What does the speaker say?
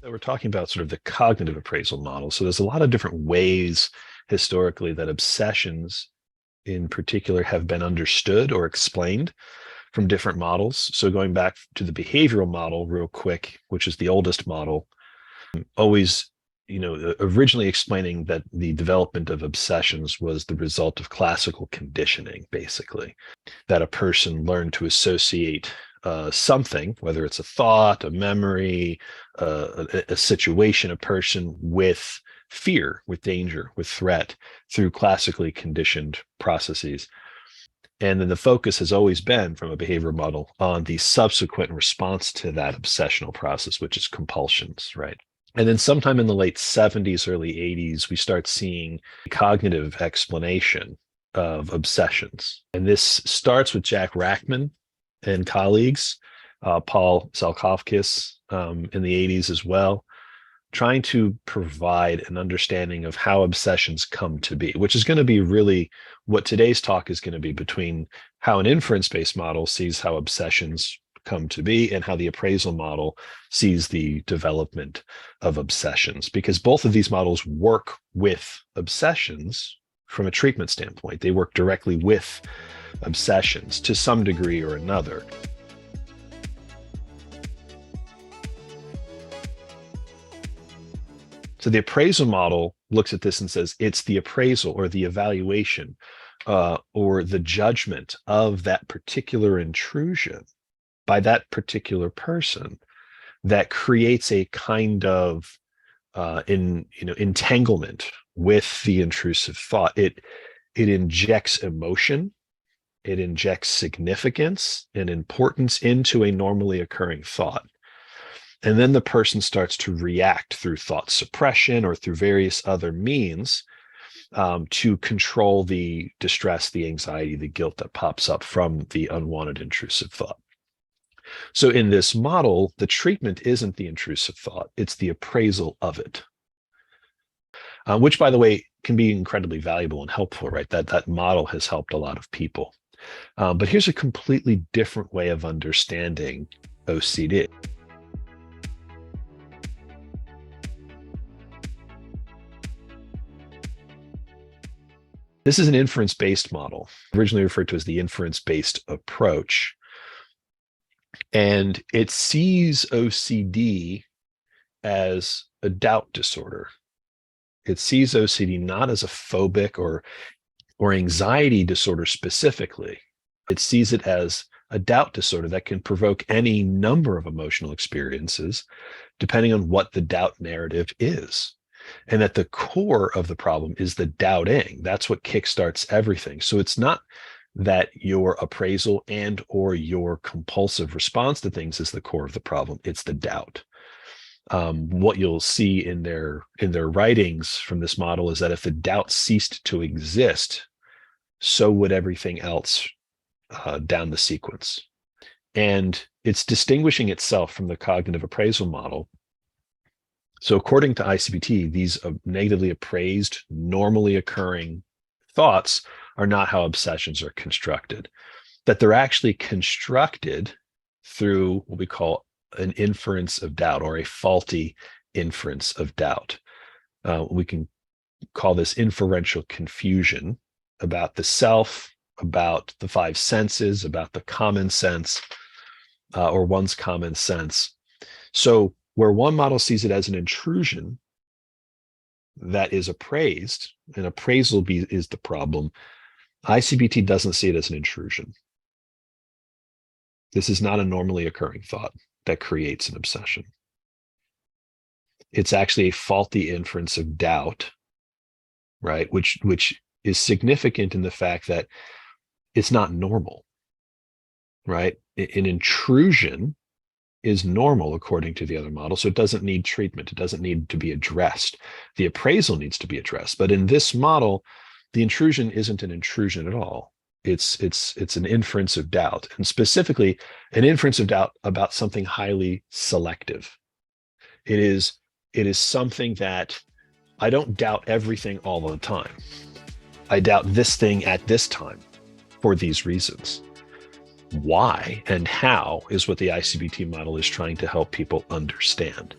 We're talking about sort of the cognitive appraisal model. So there's a lot of different ways historically that obsessions in particular have been understood or explained from different models. So going back to the behavioral model real quick, which is the oldest model, always, originally explaining that the development of obsessions was the result of classical conditioning, basically, that a person learned to associate something, whether it's a thought, a memory, a situation, a person, with fear, with danger, with threat through classically conditioned processes. And then the focus has always been, from a behavioral model, on the subsequent response to that obsessional process, which is compulsions, right? And then sometime in the late 70s, early 80s, we start seeing cognitive explanation of obsessions. And this starts with Jack Rackman and colleagues, Paul Salkowskis in the 80s as well, trying to provide an understanding of how obsessions come to be, which is going to be really what today's talk is going to be, between how an inference-based model sees how obsessions come to be and how the appraisal model sees the development of obsessions, because both of these models work with obsessions from a treatment standpoint. They work directly with obsessions to some degree or another. So the appraisal model looks at this and says it's the appraisal or the evaluation or the judgment of that particular intrusion by that particular person that creates a kind of entanglement with the intrusive thought. It injects emotion, it injects significance and importance into a normally occurring thought. And then the person starts to react through thought suppression or through various other means to control the distress, the anxiety, the guilt that pops up from the unwanted intrusive thought. So in this model, the treatment isn't the intrusive thought, it's the appraisal of it, which, by the way, can be incredibly valuable and helpful, right? That model has helped a lot of people. But here's a completely different way of understanding OCD. This is an inference-based model, originally referred to as the inference-based approach. And it sees OCD as a doubt disorder. It sees OCD not as a phobic or anxiety disorder specifically. It sees it as a doubt disorder that can provoke any number of emotional experiences, depending on what the doubt narrative is. And at the core of the problem is the doubting. That's what kickstarts everything. So it's not that your appraisal and or your compulsive response to things is the core of the problem. It's the doubt. What you'll see in their writings from this model is that if the doubt ceased to exist, so would everything else down the sequence. And it's distinguishing itself from the cognitive appraisal model. So according to I-CBT, these negatively appraised, normally occurring thoughts are not how obsessions are constructed, that they're actually constructed through what we call an inference of doubt, or a faulty inference of doubt. We can call this inferential confusion about the self, about the five senses, about the common sense, or one's common sense. So where one model sees it as an intrusion that is appraised, and appraisal is the problem, I-CBT doesn't see it as an intrusion. This is not a normally occurring thought that creates an obsession. It's actually a faulty inference of doubt, right? Which is significant in the fact that it's not normal, right? An intrusion is normal according to the other model, so it doesn't need treatment. It doesn't need to be addressed. The appraisal needs to be addressed. But in this model, the intrusion isn't an intrusion at all. It's an inference of doubt, and specifically an inference of doubt about something highly selective. It is something that I don't doubt everything all the time. I doubt this thing at this time for these reasons. Why and how is what the I-CBT model is trying to help people understand.